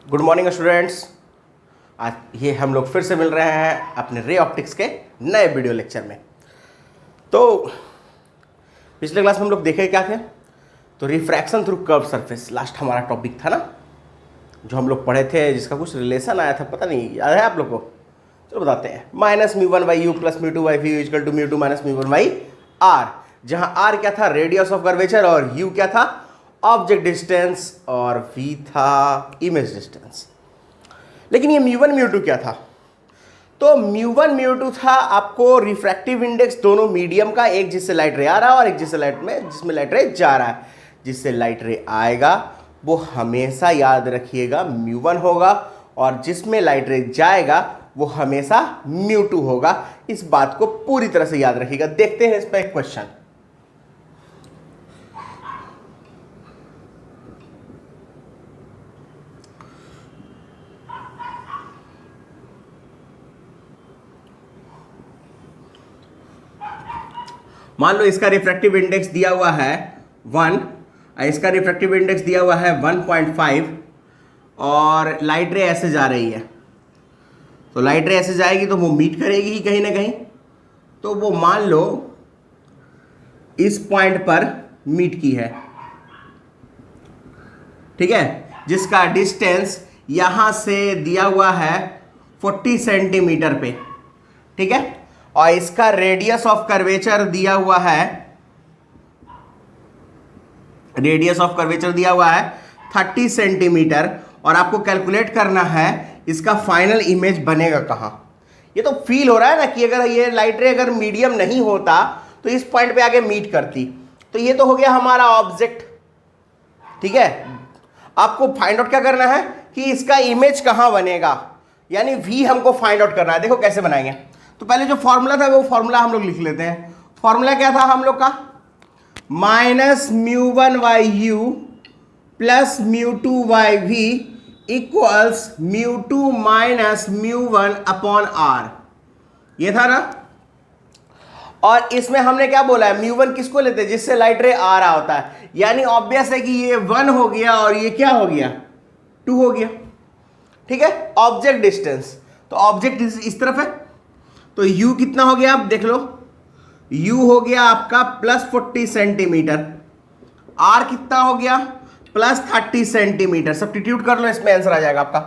Good morning students. आज ये हम लोग फिर से मिल रहे हैं अपने रे ऑप्टिक्स के नए वीडियो लेक्चर में। तो पिछले क्लास में हम लोग देखे क्या थे, तो refraction through curve surface last हमारा टॉपिक था ना, जो हम लोग पढ़े थे, जिसका कुछ रिलेशन आया था, पता नहीं याद है आप लोग को? चलो बताते हैं। Minus mu one by u plus mu two by v equal to mu two minus mu one by R, जहाँ आर क्या था, रेडियस ऑफ कर्वेचर, और यू क्या था, ऑब्जेक्ट डिस्टेंस, और वी था इमेज डिस्टेंस। लेकिन ये म्यू वन म्यू टू क्या था? तो म्यू वन म्यू टू था आपको रिफ्रैक्टिव इंडेक्स दोनों मीडियम का, एक जिससे लाइट रे आ रहा है और एक जिसमें लाइट रे जा रहा है। जिससे लाइट रे आएगा वो हमेशा याद रखिएगा म्यू वन होगा, और जिसमें लाइट रे जाएगा वो हमेशा म्यू टू होगा। इस बात को पूरी तरह से याद रखिएगा। देखते हैं इस पर एक क्वेश्चन। मान लो इसका रिफ्रैक्टिव इंडेक्स दिया हुआ है 1, इसका रिफ्रैक्टिव इंडेक्स दिया हुआ है 1.5, और लाइट रे ऐसे जा रही है। तो लाइट रे ऐसे जाएगी तो वो मीट करेगी ही कहीं ना कहीं। तो वो मान लो इस पॉइंट पर मीट की है, ठीक है, जिसका डिस्टेंस यहां से दिया हुआ है 40 सेंटीमीटर पे, ठीक है, और इसका रेडियस ऑफ कर्वेचर दिया हुआ है, 30 सेंटीमीटर, और आपको कैलकुलेट करना है इसका फाइनल इमेज बनेगा कहां। ये तो फील हो रहा है ना कि अगर ये लाइट रे अगर मीडियम नहीं होता तो इस पॉइंट पे आके मीट करती। तो ये तो हो गया हमारा ऑब्जेक्ट, ठीक है। आपको फाइंड आउट क्या करना है कि इसका इमेज कहां बनेगा, यानी वी हमको फाइंड आउट करना है। देखो कैसे बनाएंगे। तो पहले जो फॉर्मूला था वो फॉर्मूला हम लोग लिख लेते हैं। फॉर्मूला क्या था हम लोग का? Minus mu one by u plus mu two by v equals mu two minus mu one upon R, ये था ना। और इसमें हमने क्या बोला है, म्यू वन किसको लेते हैं, जिससे लाइट रे आ रहा होता है। यानी ऑब्वियस है कि ये 1 हो गया और ये क्या हो गया, 2 हो गया, ठीक है। ऑब्जेक्ट डिस्टेंस, तो ऑब्जेक्ट इस तरफ है, तो u कितना हो गया आप देख लो। u हो गया आपका प्लस 40 सेंटीमीटर, r कितना हो गया, प्लस 30 सेंटीमीटर। सब्स्टिट्यूट कर लो, इसमें आंसर आ जाएगा आपका।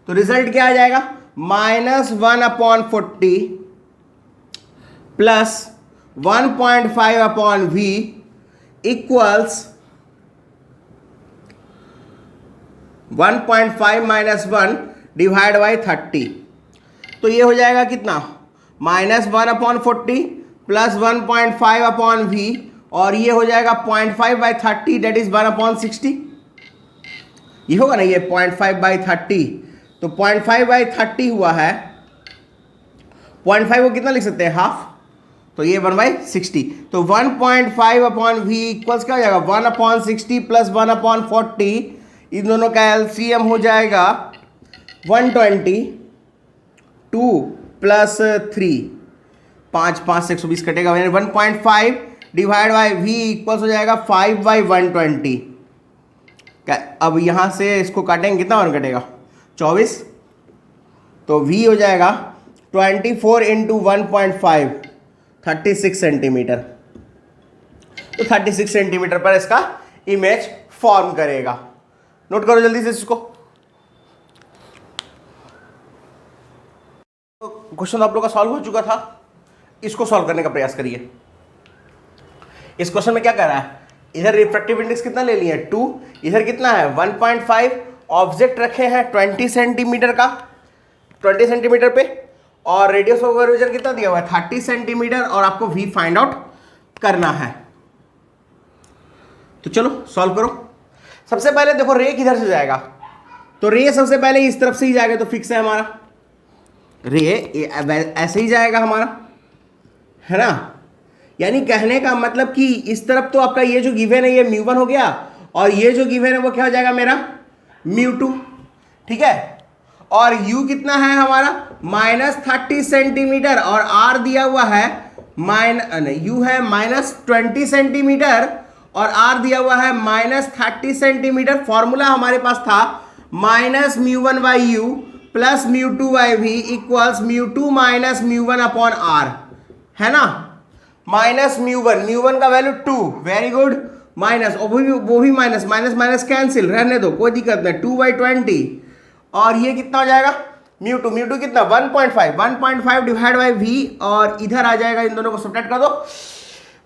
तो रिजल्ट क्या आ जाएगा, -1/40 plus 1.5/v equals 1.5 - 1 divide by 30। तो ये हो जाएगा कितना, -1/40 प्लस 1.5/v, और ये हो जाएगा 0.5/30, डेट इज 1/60। ये होगा ना, ये 0.5/30, तो 0.5/30 हुआ है। 0.5 को कितना लिख सकते हैं, हाफ, तो ये 1/60। तो 1.5/v इक्वल्स क्या हो जाएगा, 1/60 प्लस 1/40, इन दोनों का एलसीएम हो जाएगा 120, 2 प्लस 3, 5 5 से 120 कटेगा, यानी 1.5 डिवाइड बाई v इक्वल्स हो जाएगा 5/120। अब यहाँ से इसको काटेंगे, कितना वन कटेगा, 24। तो v हो जाएगा 24 × 1.5, 36 सेंटीमीटर। तो 36 सेंटीमीटर पर इसका इमेज फॉर्म करेगा। नोट करो जल्दी से इसको। क्वेश्चन आप लोग का सॉल्व हो चुका था, इसको सॉल्व करने का प्रयास करिए। इस क्वेश्चन में क्या कर रहा है, इधर रिफ्रैक्टिव इंडेक्स कितना ले लिए, 2, इधर कितना है 1.5, ऑब्जेक्ट रखे हैं 20 सेंटीमीटर का, 20 सेंटीमीटर पे, और रेडियस ऑफ कर्वेचर कितना दिया हुआ है 30 सेंटीमीटर, और आपको v फाइंड आउट करना है। तो चलो सॉल्व करो। सबसे पहले देखो रे किधर से जाएगा, तो रे सबसे पहले इस तरफ से ही जाएगा, तो फिक्स है हमारा रे ऐसे ही जाएगा हमारा, है ना। यानी कहने का मतलब कि इस तरफ तो आपका ये जो गिवन है ये म्यू वन हो गया, और ये जो गिवन है वो क्या हो जाएगा मेरा, म्यू टू, ठीक है। और u कितना है हमारा, -30 सेंटीमीटर, और r दिया हुआ है u है -20 सेंटीमीटर, और r दिया हुआ है -30 सेंटीमीटर। फॉर्मूला हमारे पास था minus mu one by u plus mu two by v equals mu two minus mu one upon R, है ना। माइनस म्यू वन का वैल्यू 2, वेरी गुड, माइनस, वो भी माइनस, माइनस माइनस कैंसिल, रहने दो, कोई दिक्कत नहीं, 2/20, और ये कितना हो जाएगा म्यू टू कितना 1.5 डिवाइड बाई वी, और इधर आ जाएगा, इन दोनों को सब्ट्रैक्ट कर दो,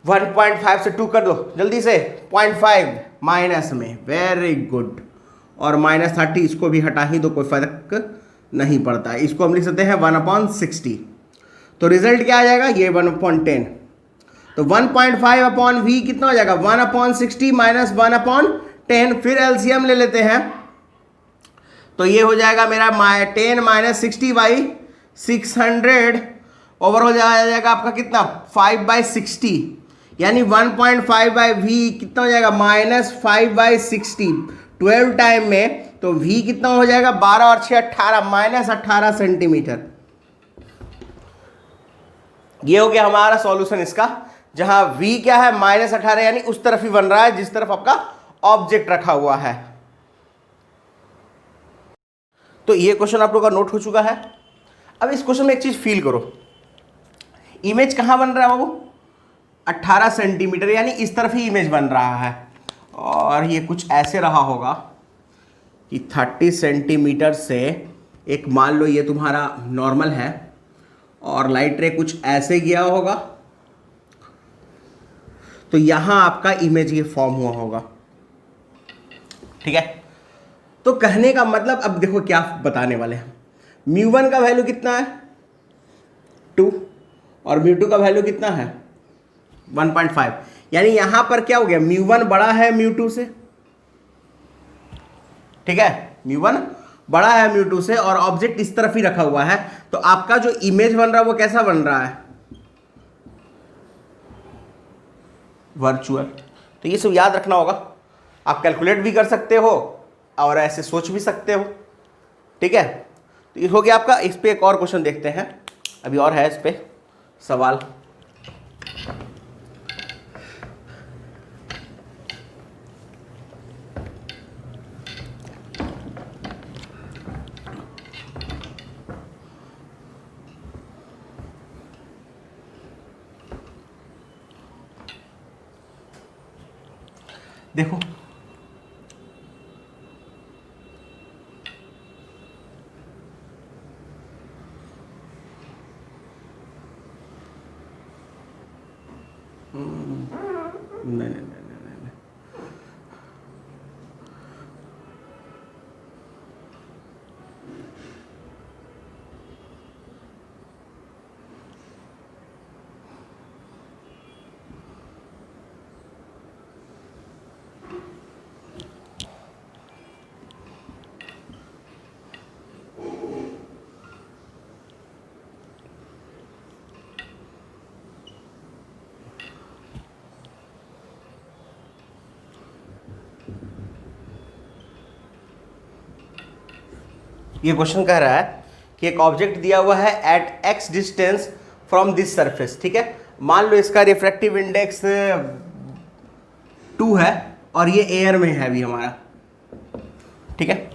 1.5 से 2 कर दो जल्दी से, 0.5 माइनस में, वेरी गुड, और -30 इसको भी हटा ही दो, कोई फर्क नहीं पड़ता, इसको हम लिख सकते हैं 1/60। तो रिजल्ट क्या आ जाएगा, ये 1/10, तो 1.5 अपॉन वी कितना हो जाएगा 1/60 माइनस 1/10, फिर एलसीएम ले लेते हैं, तो ये हो जाएगा मेरा 10 माइनस 60/600 ओवर हो जाएगा आपका कितना 5/60, यानी 1.5 बाई वी कितना हो जाएगा -5/60, 12 टाइम में, तो v कितना हो जाएगा 12 और 6 18, -18 सेंटीमीटर। ये हो गया हमारा सॉल्यूशन इसका, जहां v क्या है -18, यानी उस तरफ ही बन रहा है जिस तरफ आपका ऑब्जेक्ट रखा हुआ है। तो ये क्वेश्चन आप लोगों का नोट हो चुका है। अब इस क्वेश्चन में एक चीज फील करो, इमेज कहां बन रहा है बाबू 18 सेंटीमीटर, यानी इस तरफ ही इमेज बन रहा है, और ये कुछ ऐसे रहा होगा कि 30 सेंटीमीटर से, एक मान लो ये तुम्हारा नॉर्मल है, और लाइट रे कुछ ऐसे गया होगा, तो यहां आपका इमेज ये फॉर्म हुआ होगा, ठीक है। तो कहने का मतलब, अब देखो क्या बताने वाले हैं, म्यू वन का वैल्यू कितना है 2, और म्यू टू का वैल्यू कितना है 1.5, यानी यहां पर क्या हो गया, म्यू वन बड़ा है म्यू टू से, ठीक है, म्यू वन बड़ा है म्यू टू से, और ऑब्जेक्ट इस तरफ ही रखा हुआ है, तो आपका जो इमेज बन रहा है वो कैसा बन रहा है वर्चुअल। तो ये सब याद रखना होगा, आप कैलकुलेट भी कर सकते हो और ऐसे सोच भी सकते हो, ठीक है। तो ये हो गया आपका। इस पे एक और क्वेश्चन देखते हैं, अभी और है इस पे सवाल। देखो नहीं, ये क्वेश्चन कह रहा है कि एक ऑब्जेक्ट दिया हुआ है at x distance from this surface, ठीक है। मान लो इसका रिफ्रैक्टिव इंडेक्स 2 है, और ये एयर में है अभी हमारा, ठीक है।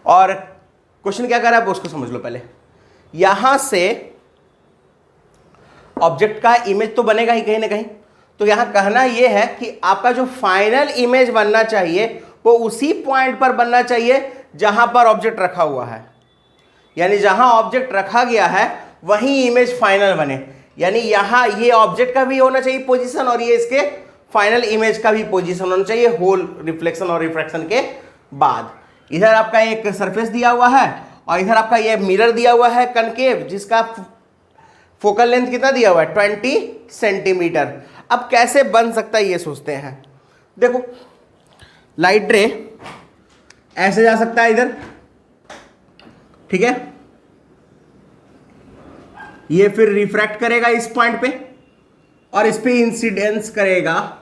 और क्वेश्चन क्या कर रहा है उसको समझ लो पहले। यहां से ऑब्जेक्ट का इमेज तो बनेगा ही कहीं ना कहीं, तो यहां कहना यह है कि आपका जो फाइनल इमेज बनना चाहिए वो उसी पॉइंट पर बनना चाहिए जहां पर ऑब्जेक्ट रखा हुआ है, यानी जहां ऑब्जेक्ट रखा गया है वहीं इमेज फाइनल बने, यानी यहां ये ऑब्जेक्ट का भी होना चाहिए पोजीशन, और ये इसके फाइनल इमेज का भी पोजीशन होना चाहिए होल रिफ्लेक्शन और रिफ्रैक्शन के बाद। इधर आपका एक सरफेस दिया हुआ है, और इधर आपका ये मिरर दिया हुआ है कनकेव, जिसका फोकल लेंथ कितना दिया हुआ है 20 सेंटीमीटर। अब कैसे बन सकता है ये सोचते हैं। देखो लाइट रे ऐसे जा सकता है इधर, ठीक है, ये फिर रिफ्रैक्ट करेगा इस पॉइंट पे, और इस पे इंसिडेंस करेगा,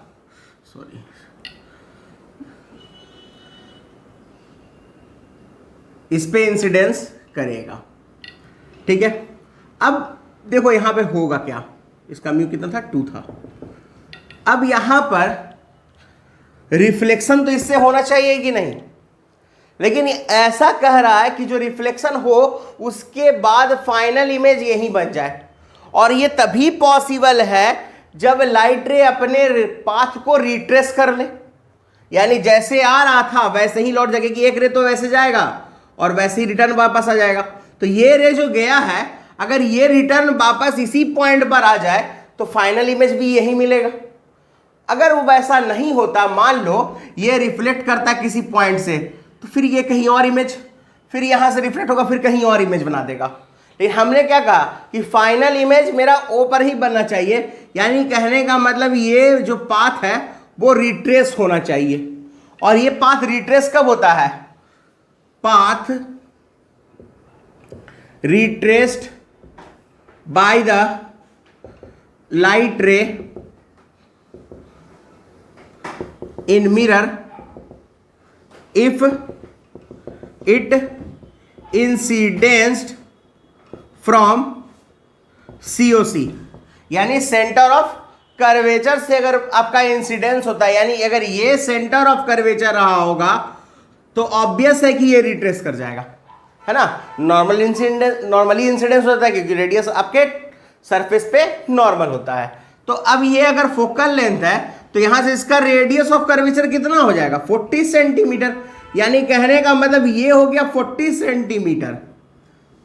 सॉरी इस पे इंसिडेंस करेगा, ठीक है। अब देखो यहां पे होगा क्या, इसका म्यू कितना था 2 था। अब यहां पर रिफ्लेक्शन तो इससे होना चाहिए कि नहीं, लेकिन ऐसा कह रहा है कि जो रिफ्लेक्शन हो उसके बाद फाइनल इमेज यही बन जाए, और ये तभी पॉसिबल है जब लाइट रे अपने पाथ को रिट्रेस कर ले, यानी जैसे आ रहा था वैसे ही लौट जाएगी। एक रे तो वैसे जाएगा और वैसे ही रिटर्न वापस आ जाएगा। तो ये रे जो गया है, अगर ये रिटर्न वापस इसी पॉइंट पर आ जाए तो फाइनल इमेज भी यही मिलेगा। अगर वो वैसा नहीं होता, मान लो ये रिफ्लेक्ट करता किसी पॉइंट से, तो फिर ये कहीं और इमेज, फिर यहां से रिफ्लेक्ट होगा, फिर कहीं और इमेज बना देगा। लेकिन हमने क्या कहा कि फाइनल इमेज मेरा ओ पर ही बनना चाहिए, यानी कहने का मतलब ये जो पाथ है वो रिट्रेस होना चाहिए। और ये पाथ रिट्रेस कब होता है? Path retraced by the light ray in mirror if it incident from COC, यानी सेंटर ऑफ कर्वेचर से अगर आपका इंसिडेंस होता है, यानी अगर ये सेंटर ऑफ कर्वेचर रहा होगा तो ऑब्वियस है कि ये रिट्रेस कर जाएगा, है ना। नॉर्मली इंसिडेंस होता है क्योंकि रेडियस आपके सरफेस पे नॉर्मल होता है। तो अब ये अगर फोकल लेंथ है तो यहां से इसका रेडियस ऑफ कर्वेचर कितना हो जाएगा? 40 सेंटीमीटर, यानी कहने का मतलब ये हो गया 40 सेंटीमीटर।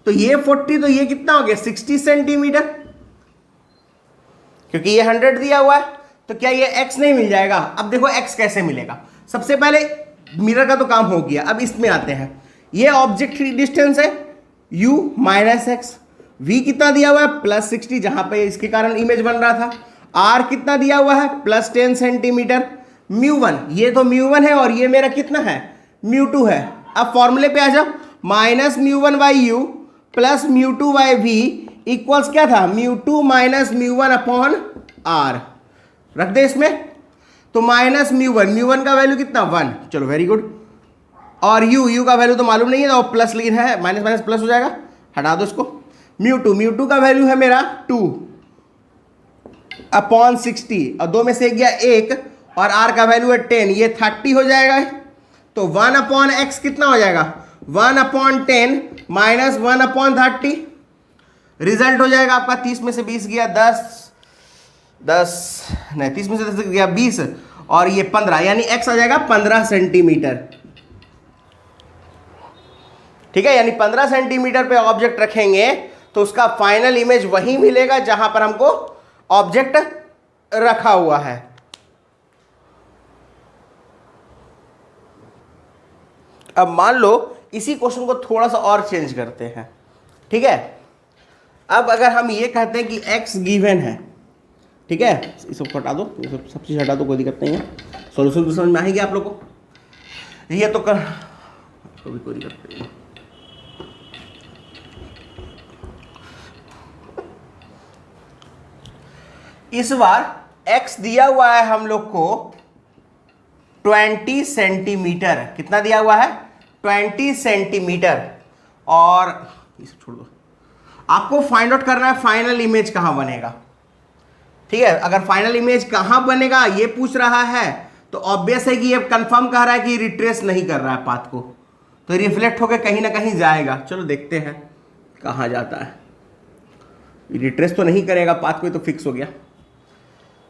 तो ये 40, तो ये कितना हो गया? 60 सेंटीमीटर, क्योंकि ये 100 दिया हुआ है। तो क्या ये x नहीं मिल जाएगा? अब देखो x कैसे मिलेगा। सबसे पहले मिरर का तो काम हो गया, अब इसमें आते हैं। ये ऑब्जेक्ट डिस्टेंस है u माइनस एक्स, v कितना दिया हुआ है? +60, जहां पे इसके कारण इमेज बन रहा था। r कितना दिया हुआ है? +10 सेंटीमीटर। μ1, ये तो μ1 है और ये मेरा कितना है? μ2 है। अब फॉर्मूले पे आ जाओ, -μ1/u प्लस μ2/v इक्वल्स क्या था? μ2 माइनस μ1 अपॉन r। रख दे इसमें, तो -μ1 का वैल्यू कितना? 1। चलो वेरी गुड। और u का वैल्यू तो मालूम नहीं है, तो प्लस लिखना है, माइनस माइनस प्लस हो जाएगा, हटा दो इसको। μ2 का वैल्यू है मेरा 2 अपॉन 60, और 2 में से गया 1, और r का वैल्यू है 10, ये 30 हो जाएगा। तो 1 अपॉन x कितना हो जाएगा? 1 अपॉन 10 माइनस 1 अपॉन 30। रिजल्ट हो जाएगा आपका 30 में से 20 गया 10 नहीं, 30 में से 10 गया 20, और ये 15, यानी x आ जाएगा 15 सेंटीमीटर। ठीक है, यानी 15 सेंटीमीटर पे ऑब्जेक्ट रखेंगे तो उसका फाइनल इमेज वही मिलेगा जहां पर हमको ऑब्जेक्ट रखा हुआ है। अब मान लो इसी क्वेश्चन को थोड़ा सा और चेंज करते हैं। ठीक है, अब अगर हम ये कहते हैं कि x गिवन है, ठीक है, इस सब हटा दो, ये सब चीज हटा दो, कोई दिक्कत नहीं है। सॉल्यूशन तो समझ में आएगी आप लोगों को, ये तो कर कोई दिक्कत नहीं। इस बार x दिया हुआ है हम लोग को 20 सेंटीमीटर। कितना दिया हुआ है? 20 सेंटीमीटर। और ये सब छोड़ दो, आपको फाइंड आउट करना है फाइनल इमेज कहां बनेगा। ठीक है, अगर फाइनल इमेज कहां बनेगा ये पूछ रहा है तो ऑब्वियस है कि ये कंफर्म कह रहा है कि रिट्रेस नहीं कर रहा है पाथ को, तो रिफ्लेक्ट होकर कहीं ना कहीं जाएगा। चलो देखते हैं कहां जाता है। रिट्रेस तो नहीं करेगा पाथ को, तो फिक्स हो गया।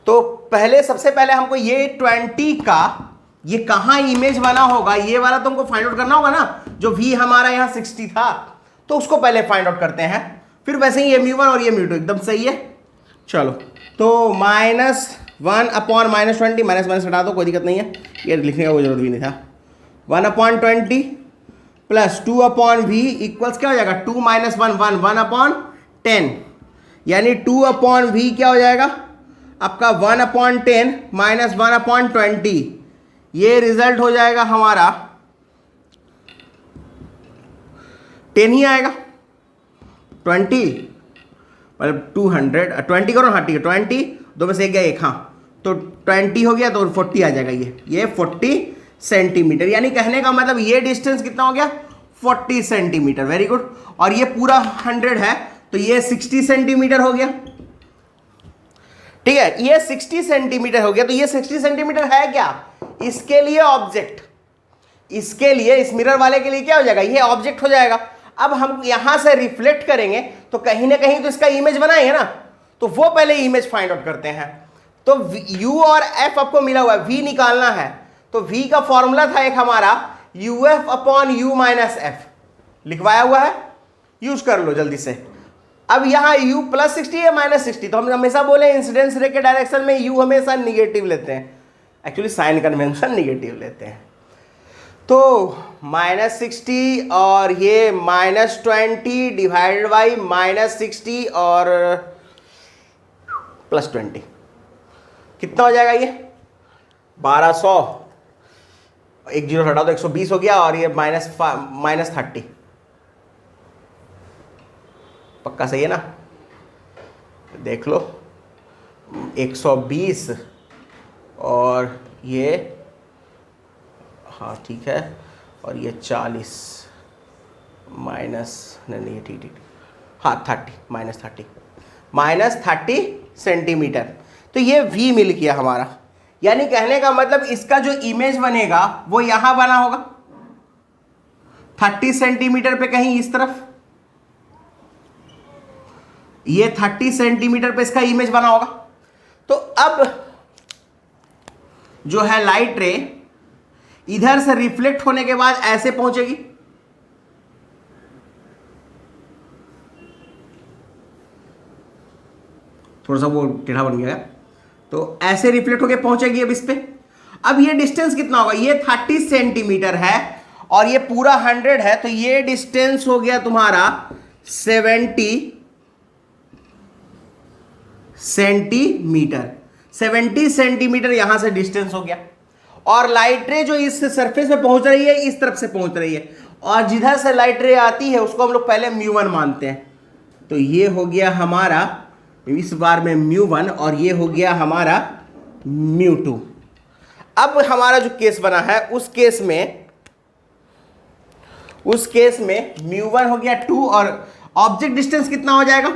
तो पहले सबसे पहले हमको ये 20 का ये कहां इमेज बना होगा, ये वाला तो हमको फाइंड आउट करना होगा ना। जो v हमारा यहाँ 60 था तो उसको पहले फाइंड आउट करते हैं, फिर वैसे ही ये μ1 और ये μ2 एकदम सही है। चलो, तो -1 अपॉन -20, माइनस माइनस हटा दो, कोई दिक्कत नहीं है, ये लिखने का कोई जरूरत भी नहीं था। 1 upon 20 plus 2 upon v equals क्या हो जाएगा? 2 माइनस 1 1, 1 अपॉन 10, यानी 2 अपॉन v क्या हो जाएगा आपका? 1 अपॉन 10 माइनस 1 अपॉन 20। ये रिजल्ट हो जाएगा हमारा 10 ही आएगा। 20 मतलब 200, 20 करो ना, ठीक है, 20, 2 में से 1 गया 1, हाँ, तो 20 हो गया, तो 40 आ जाएगा। ये 40 सेंटीमीटर, यानी कहने का मतलब ये डिस्टेंस कितना हो गया? 40 सेंटीमीटर। Very good. और ये पूरा 100 है तो ये 60 सेंटीमीटर हो गया। ठीक है, ये 60 सेंटीमीटर हो गया। तो ये 60 सेंटीमीटर है क्या? इसके लिए ऑब्जेक्ट, इसके लिए, इस मिरर वाले के लिए क्या हो जाएगा, ये ऑब्जेक्ट हो जाएगा। अब हम यहां से रिफ्लेक्ट करेंगे तो कहीं ना कहीं तो इसका इमेज बनाएंगे ना, तो वो पहले इमेज फाइंड आउट करते हैं। तो u और f आपको मिला हुआ है, v निकालना है, तो v का फॉर्मूला था एक हमारा uf upon u minus f, लिखवाया हुआ है, यूज कर लो जल्दी से। अब यहाँ u प्लस 60 है माइनस 60, तो हम हमेशा बोले इंसिडेंस रे के डायरेक्शन में u हमेशा निगेटिव लेते हैं, एक्चुअली साइन कन्वेंशन निगेटिव लेते हैं। तो माइनस 60 और ये माइनस 20 डिवाइडेड बाई माइनस 60 और प्लस 20, कितना हो जाएगा ये 1200, एक जीरो हटा दो 120 हो गया, और ये माइनस 30, पक्का सही है ना, देख लो 120 और ये, हाँ ठीक है, और ये 40 माइनस, नहीं ठीक, हाँ 30 माइनस 30 सेंटीमीटर। तो ये v मिल गया हमारा, यानी कहने का मतलब इसका जो इमेज बनेगा वो यहां बना होगा 30 सेंटीमीटर पे, कहीं इस तरफ, ये 30 सेंटीमीटर पे इसका इमेज बना होगा। तो अब जो है लाइट रे इधर से रिफ्लेक्ट होने के बाद ऐसे पहुंचेगी, थोड़ा सा वो टेढ़ा बन गया, तो ऐसे रिफ्लेक्ट होके पहुंचेगी अब इस पे। अब ये डिस्टेंस कितना होगा, ये 30 सेंटीमीटर है और ये पूरा 100 है, तो ये डिस्टेंस हो गया तुम्हारा 70 सेंटीमीटर। 70 सेंटीमीटर यहां से डिस्टेंस हो गया, और लाइट रे जो इस सरफेस पे पहुंच रही है इस तरफ से पहुंच रही है, और जिधर से लाइट रे आती है उसको हम लोग पहले μ1 मानते हैं। तो ये हो गया हमारा इस बार में μ1 और ये हो गया हमारा μ2। अब हमारा जो केस बना है उस केस में μ1 हो गया 2, और ऑब्जेक्ट डिस्टेंस कितना हो जाएगा,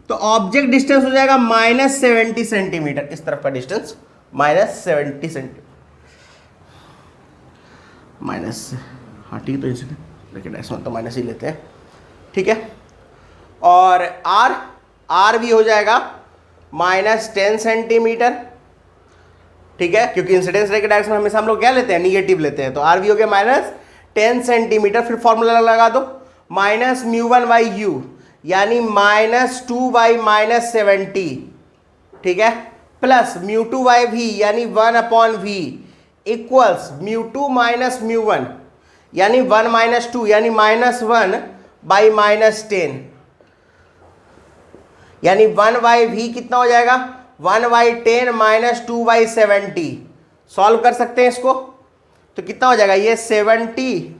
तो ऑब्जेक्ट डिस्टेंस हो जाएगा माइनस 70 सेंटीमीटर, इस तरफ का डिस्टेंस माइनस 70 सेंटीमीटर, माइनस, हाँ ठीक, तो लेकिन इसमें तो माइनस ही लेते हैं, ठीक है। और आर भी हो जाएगा माइनस 10 सेंटीमीटर, ठीक है, क्योंकि इंसिडेंस रे के डायरेक्शन हमेशा हम लोग क्या लेते हैं, निगेटिव लेते हैं, तो आर भी हो गया माइनस 10 सेंटीमीटर। फिर फॉर्मूला लगा दो, माइनस μ1 बाई यू, यानी माइनस 2 बाई माइनस 70, ठीक है, प्लस μ2 बाई वी, यानी 1 अपॉन वी, इक्वल्स μ2 माइनस μ1, यानी 1 माइनस 2, यानी माइनस 1 बाई माइनस 10, यानी 1 बाई वी कितना हो जाएगा 1 बाई 10 माइनस 2 बाई 70। सॉल्व कर सकते हैं इसको, तो कितना हो जाएगा ये 70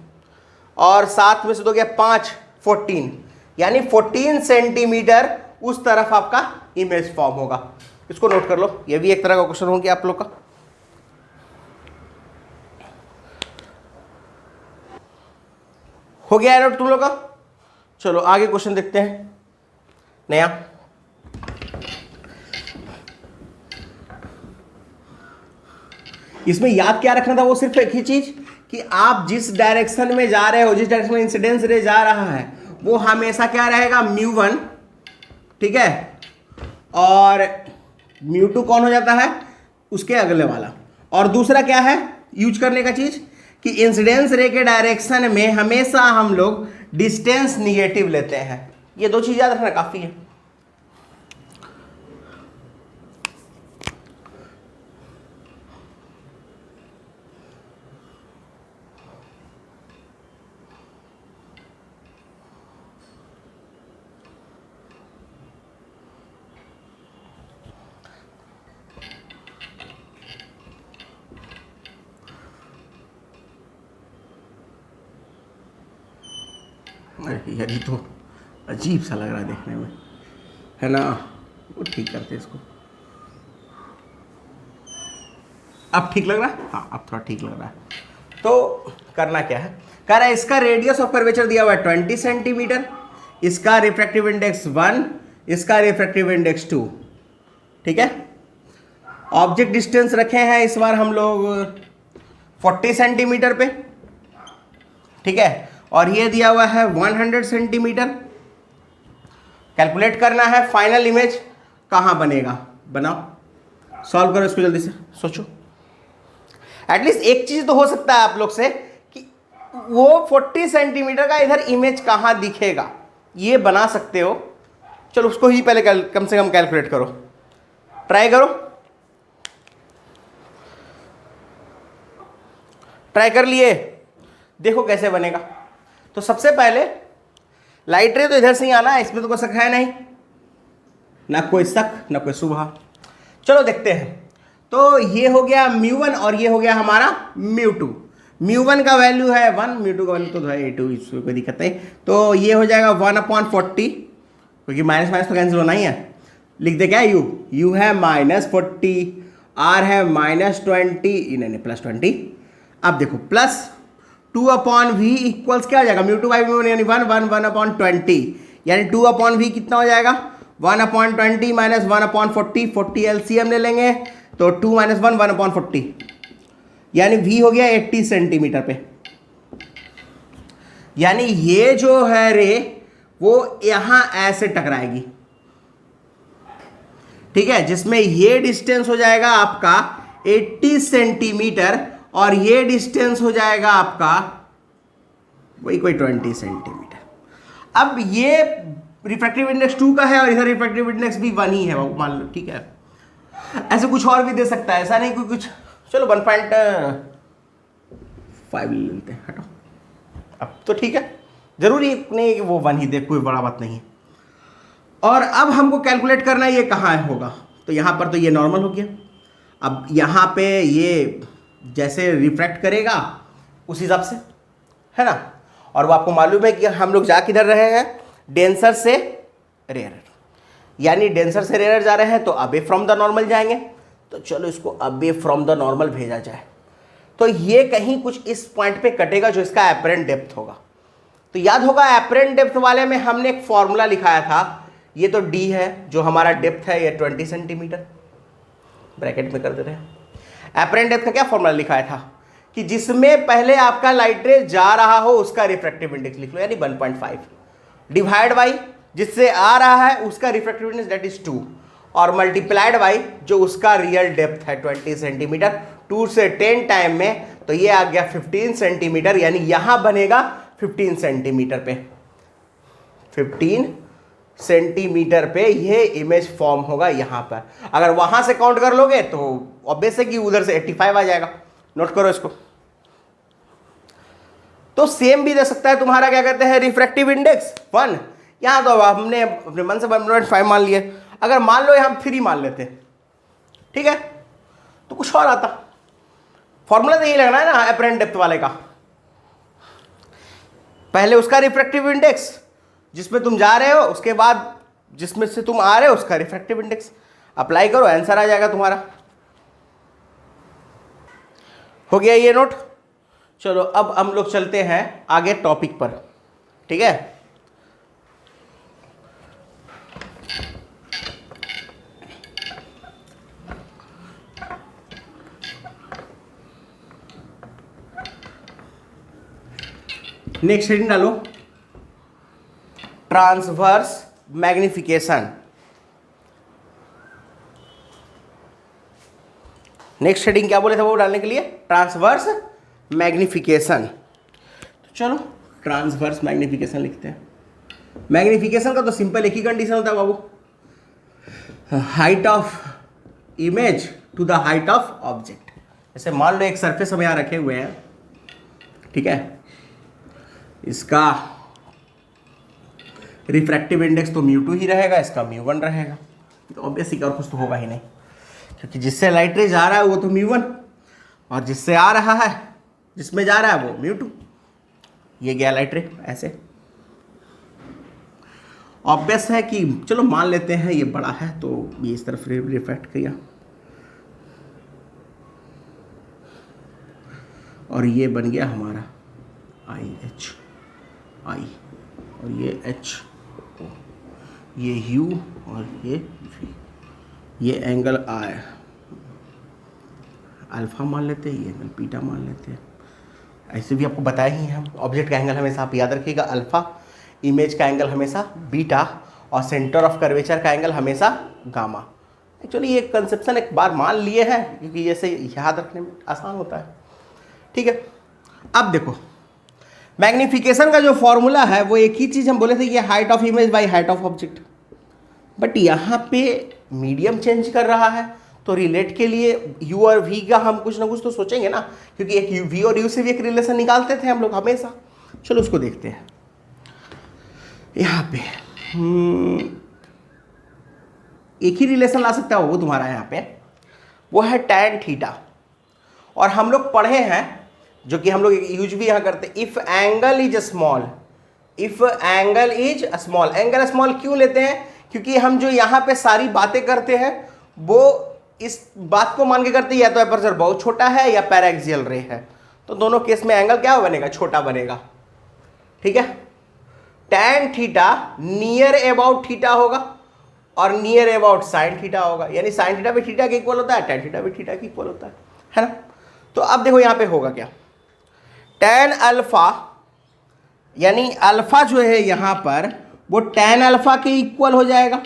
और 7 में से 2 गया 5, 14, यानी 14 सेंटीमीटर उस तरफ आपका इमेज फॉर्म होगा। इसको नोट कर लो, ये भी एक तरह का क्वेश्चन हो गया आप लोग का। हो गया है नोट तुम लोग का। चलो आगे क्वेश्चन देखते हैं नया। इसमें याद क्या रखना था, वो सिर्फ एक ही चीज कि आप जिस डायरेक्शन में जा रहे हो, जिस डायरेक्शन में इंसिडेंस रे जा रहा है, वो हमेशा क्या रहेगा μ1, ठीक है, और μ2 कौन हो जाता है उसके अगले वाला। और दूसरा क्या है यूज करने का चीज कि इंसिडेंस रे के डायरेक्शन में हमेशा हम लोग डिस्टेंस निगेटिव लेते हैं। ये दो चीज याद रखना काफी है। यार ये तो अजीब सा लग रहा है देखने में, है ना। वो ठीक करते इसको, अब ठीक लग रहा है, हाँ अब थोड़ा ठीक लग रहा है। तो करना क्या है, कह रहा है इसका रेडियस ऑफ कर्वेचर दिया हुआ है 20 सेंटीमीटर, इसका रिफ्रैक्टिव इंडेक्स 1, इसका रिफ्रैक्टिव इंडेक्स 2, ठीक है। ऑब्जेक्ट डिस्टेंस रखे हैं इस बार हम लोग 40 सेंटीमीटर पे, ठीक है, और ये दिया हुआ है 100 सेंटीमीटर। कैलकुलेट करना है फाइनल इमेज कहाँ बनेगा। बनाओ, सॉल्व करो इसको जल्दी से, सोचो। एटलीस्ट एक चीज तो हो सकता है आप लोग से कि वो 40 सेंटीमीटर का इधर इमेज कहाँ दिखेगा, ये बना सकते हो। चलो उसको ही पहले कम से कम कैलकुलेट करो, ट्राई करो। ट्राई कर लिए, देखो कैसे बनेगा। तो सबसे पहले लाइट रे तो इधर से ही आना है, इसमें तो कोई शक है नहीं, ना कोई शक ना कोई शुबहा। चलो देखते हैं। तो ये हो गया μ1 और ये हो गया हमारा μ2। μ1 का वैल्यू है 1, μ2 का वैल्यू तो है 2, इसमें कोई दिक्कत नहीं। तो ये हो जाएगा 1/40, क्योंकि माइनस माइनस तो कैंसिल होना ही है। लिख दे क्या, u है -40, r है -20, नहीं +20। अब देखो प्लस 2/v इक्वल्स क्या हो जाएगा, μ2/μ1 यानी 1/20, यानी 2/v कितना हो जाएगा 1/20 माइनस 1/40, 40 एलसीएम ले लेंगे तो 2 - 1 1/40, यानी v हो गया 80 सेंटीमीटर पे। यानी ये जो है रे वो यहां ऐसे टकराएगी, ठीक है, जिसमें ये डिस्टेंस हो जाएगा आपका 80 सेंटीमीटर और ये डिस्टेंस हो जाएगा आपका वही कोई 20 सेंटीमीटर। अब ये रिफ्रैक्टिव इंडेक्स 2 का है और इधर रिफ्रैक्टिव इंडेक्स भी 1 ही है मान लो, ठीक है। ऐसे कुछ और भी दे सकता है, ऐसा नहीं कोई कुछ। चलो 1.5 ले लेते हैं, हटो। अब तो ठीक है, जरूरी नहीं कि वो 1 ही दे, कोई बड़ा बात नहीं है। और अब हमको कैलकुलेट करना है ये कहाँ होगा। तो यहाँ पर तो ये नॉर्मल हो गया। अब यहाँ पे ये जैसे रिफ्रैक्ट करेगा उस हिसाब से, है ना। और वो आपको मालूम है कि हम लोग जा किधर रहे हैं, डेंसर से रेयर, यानी डेंसर से रेयर जा रहे हैं तो अबे फ्रॉम द नॉर्मल जाएंगे। तो चलो इसको अबे फ्रॉम द नॉर्मल भेजा जाए। तो ये कहीं कुछ इस पॉइंट पे कटेगा जो इसका एपरेंट डेप्थ होगा। तो याद होगा एपरेंट डेप्थ वाले में हमने एक फॉर्मूला लिखाया था, ये तो d है जो हमारा डेप्थ है, ये 20 सेंटीमीटर ब्रैकेट में कर दे रहे हैं। एपरेंट डेप्थ का क्या फॉर्मूला लिखाया था कि जिसमें पहले आपका लाइट रे जा रहा हो उसका रिफ्रैक्टिव इंडेक्स लिख लो, यानी 1.5 डिवाइड बाई जिससे आ रहा है उसका रिफ्रैक्टिव इंडेक्स दैट इज 2 और मल्टीप्लाइड बाई जो उसका रियल डेप्थ है 20 सेंटीमीटर। 2 से 10 टाइम में तो ये आ गया 15 सेंटीमीटर, यानी यहां बनेगा 15 सेंटीमीटर पे, 15 सेंटीमीटर पे ये इमेज फॉर्म होगा यहां पर। अगर वहां से काउंट कर लोगे तो ऑब्वियस है कि उधर से 85 आ जाएगा। नोट करो इसको। तो सेम भी दे सकता है तुम्हारा, क्या कहते हैं, रिफ्रैक्टिव इंडेक्स 1। यहां तो हमने अपने मन से 1.5 मान लिए, अगर मान लो हम 3 मान लेते, ठीक है, तो कुछ और आता। फॉर्मूला तो यही लगना है ना एपरेंट डेप्थ वाले का। पहले उसका रिफ्रैक्टिव इंडेक्स जिसमें तुम जा रहे हो, उसके बाद जिसमें से तुम आ रहे हो उसका रिफ्रैक्टिव इंडेक्स अप्लाई करो, आंसर आ जाएगा तुम्हारा। हो गया ये नोट। चलो अब हम लोग चलते हैं आगे टॉपिक पर, ठीक है। नेक्स्ट हेडिंग डालो, ट्रांसवर्स मैग्निफिकेशन। नेक्स्ट हेडिंग क्या बोले थे वो डालने के लिए, ट्रांसवर्स मैग्निफिकेशन। तो चलो ट्रांसवर्स मैग्निफिकेशन लिखते हैं। मैग्निफिकेशन का तो सिंपल एक ही कंडीशन होता है बाबू, height of image to the height of object. जैसे मान लो एक सरफेस हम यहाँ रखे हुए हैं, ठीक है, इसका रिफ्रैक्टिव इंडेक्स तो μ2 ही रहेगा, इसका μ1 रहेगा। तो ऑब्वियसली और कुछ तो होगा ही नहीं, क्योंकि जिससे लाइट रे जा रहा है वो तो μ1 और जिससे आ रहा है, जिसमें जा रहा है वो μ2। ये गया लाइट रे ऐसे। ऑब्वियस है कि चलो मान लेते हैं ये बड़ा है तो ये इस तरफ रिफ्रैक्ट किया और ये बन गया हमारा IH I और ये H, ये U और ये V। ये एंगल अल्फा मान लेते हैं, ये एंगल बीटा मान लेते हैं, ऐसे भी आपको बताया ही है हम, ऑब्जेक्ट का एंगल हमेशा आप याद रखिएगा अल्फा, इमेज का एंगल हमेशा बीटा, और सेंटर ऑफ कर्वेचर का एंगल हमेशा गामा। एक्चुअली ये कंसेप्शन एक बार मान लिए हैं क्योंकि ये से याद रखने में आसान होता है। ठीक है, अब देखो मैग्निफिकेशन का जो फॉर्मूला है वो एक ही चीज़ हम बोले थे, ये height of image by height of object, but यहाँ पे मीडियम चेंज कर रहा है तो रिलेट के लिए यू और वी का हम कुछ ना कुछ तो सोचेंगे ना, क्योंकि एक वी और यू से भी एक रिलेशन निकालते थे हम लोग हमेशा। चलो उसको देखते हैं। यहाँ पे एक ही रिलेशन ला सकता है वो तुम्हारा यहाँ पे, वो है tan थीटा। और हम लोग पढ़े हैं, जो कि हम लोग यूज भी यहाँ करते, if angle is small, if angle is small. Angle small क्यों लेते हैं? क्योंकि हम जो यहाँ पे सारी बातें करते हैं वो इस बात को मान के करते हैं, या तो एपर्चर बहुत छोटा है या पैराक्सियल रे है, तो दोनों केस में एंगल क्या बनेगा? छोटा बनेगा। ठीक है, tan theta near about theta होगा और नियर अबाउट साइन थीटा होगा, यानी साइन थीटा भी थीटा के इक्वल होता है, tan थीटा भी थीटा के इक्वल होता है ना। तो अब देखो यहाँ पे होगा क्या, tan अल्फा यानी अल्फा जो है यहाँ पर वो tan अल्फा के इक्वल हो जाएगा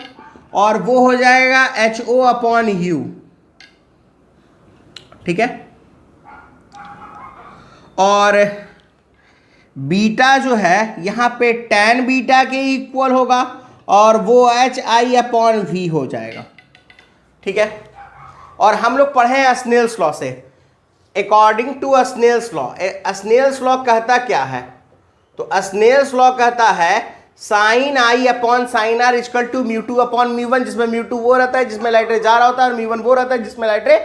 और वो हो जाएगा HO अपॉन U। ठीक है, और बीटा जो है यहाँ पे tan बीटा के इक्वल होगा और वो HI अपॉन V हो जाएगा। ठीक है, और हम लोग पढ़े हैं स्नेल्स लॉ से, according to Snell's law. Snell's law कहता क्या है? तो स्नेल्स लॉ कहता है sine i upon sine r equal to mu two upon mu one, जिसमें म्यू टू वो रहता है जिसमें लाइट रे जा रहा होता है, और म्यू वन वो रहता है जिसमें लाइट रे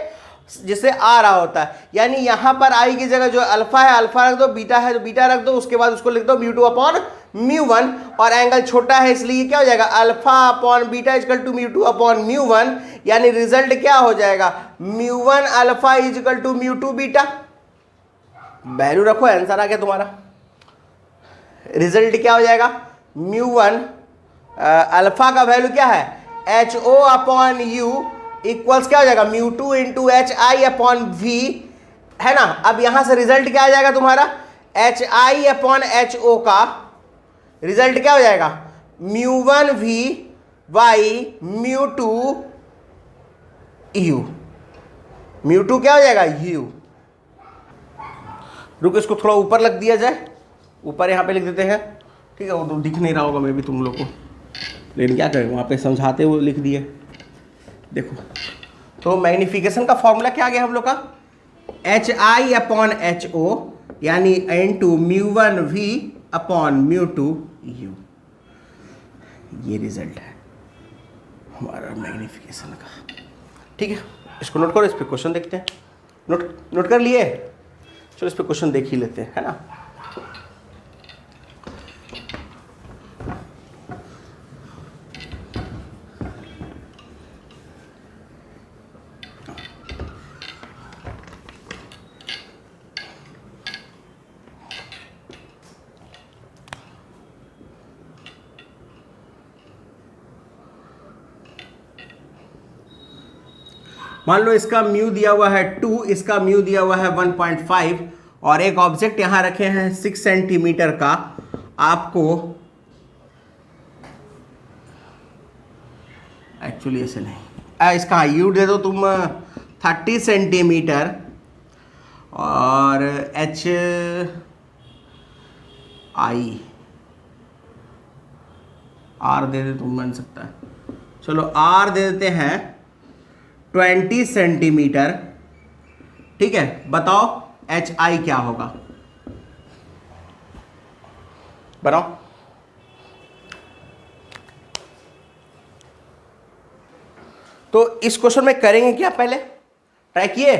जिससे आ रहा होता है। यानी यहाँ पर आई की जगह जो अल्फा है अल्फा रख दो, बीटा है तो बीटा रख दो, उसके बाद उसको लिख दो mu two upon mu one, और एंगल छोटा है इसलिए क्या हो जाएगा? Alpha upon beta equal to mu two upon mu one, यानी रिजल्ट क्या हो जाएगा? Mu one alpha equal to mu two beta. Value रखो, आंसर आ गया तुम्हारा। रिजल्ट क्या हो जाएगा? म्यू वन अल्फा का वैल्यू क्या है? HO अपॉन यू इक्वल्स क्या हो जाएगा? Mu two into HI upon V, है ना। अब यहां से रिजल्ट क्या आ जाएगा तुम्हारा? HI अपॉन HO का रिजल्ट क्या हो जाएगा? Mu one V by mu two U। Mu two क्या हो जाएगा? U। रुको, इसको थोड़ा ऊपर लग दिया जाए, ऊपर यहाँ पे लिख देते हैं। ठीक है, वो तो दिख नहीं रहा होगा मे भी तुम लोग को, लेकिन क्या करें, वहाँ पे समझाते हुए लिख दिए। देखो, तो मैग्निफिकेशन का फॉर्मूला क्या आ गया हम लोग का? HI अपॉन HO यानी into mu one V upon mu two U। ये रिजल्ट है हमारा मैग्निफिकेशन का। ठीक है, इसको नोट करो, इस पर क्वेश्चन देखते हैं। नोट कर लिए? चलो इस पर क्वेश्चन देख ही लेते हैं, है ना। मान लो इसका म्यू दिया हुआ है 2, इसका म्यू दिया हुआ है 1.5, और एक ऑब्जेक्ट यहां रखे हैं 6 सेंटीमीटर का। आपको एक्चुअली ऐसे नहीं, इसका यू दे दो तुम 30 सेंटीमीटर और HI R दे दे तुम, बन सकता है। चलो R दे देते हैं 20 सेंटीमीटर। ठीक है, बताओ HI क्या होगा? बनाओ। तो इस क्वेश्चन में करेंगे क्या? पहले ट्राई किए।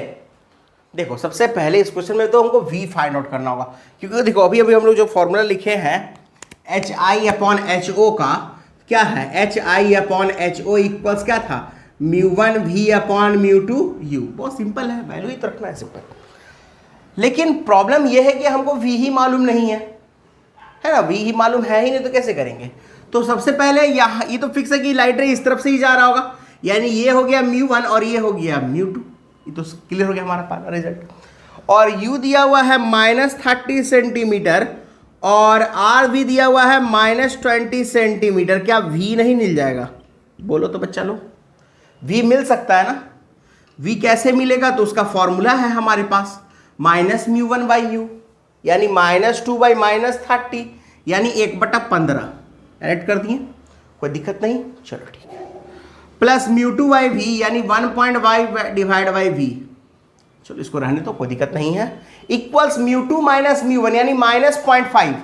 देखो, सबसे पहले इस क्वेश्चन में तो हमको V फाइंड आउट करना होगा, क्योंकि देखो अभी हम लोग जो फॉर्मूला लिखे हैं HI अपॉन HO का, क्या है? HI अपॉन HO इक्वल्स क्या था? Mu one V upon mu two U। बहुत सिंपल है, वैल्यू ही तो रखना है, सिंपल। लेकिन प्रॉब्लम यह है कि हमको V ही मालूम नहीं है ना। V ही मालूम है ही नहीं तो कैसे करेंगे? तो सबसे पहले यहाँ ये तो फिक्स है कि लाइट रे इस तरफ से ही जा रहा होगा, यानी ये हो गया म्यू वन और ये हो गया म्यू टू। ये तो क्लियर हो गया हमारा पहला रिजल्ट। और u दिया हुआ है -30 सेंटीमीटर और r भी दिया हुआ है -20 सेंटीमीटर, क्या v नहीं मिल जाएगा? बोलो तो बच्चा लोग, v मिल सकता है ना? v कैसे मिलेगा? तो उसका फॉर्मूला है हमारे पास -μ1/u, यानी -2/-30, यानी 1/15 ऐड कर दिए, कोई दिक्कत नहीं, चलो ठीक है, प्लस μ2/v यानी 1.y/v, चलो इसको रहने तो कोई दिक्कत नहीं है, इक्वल्स μ2 - μ1 यानी -0.5,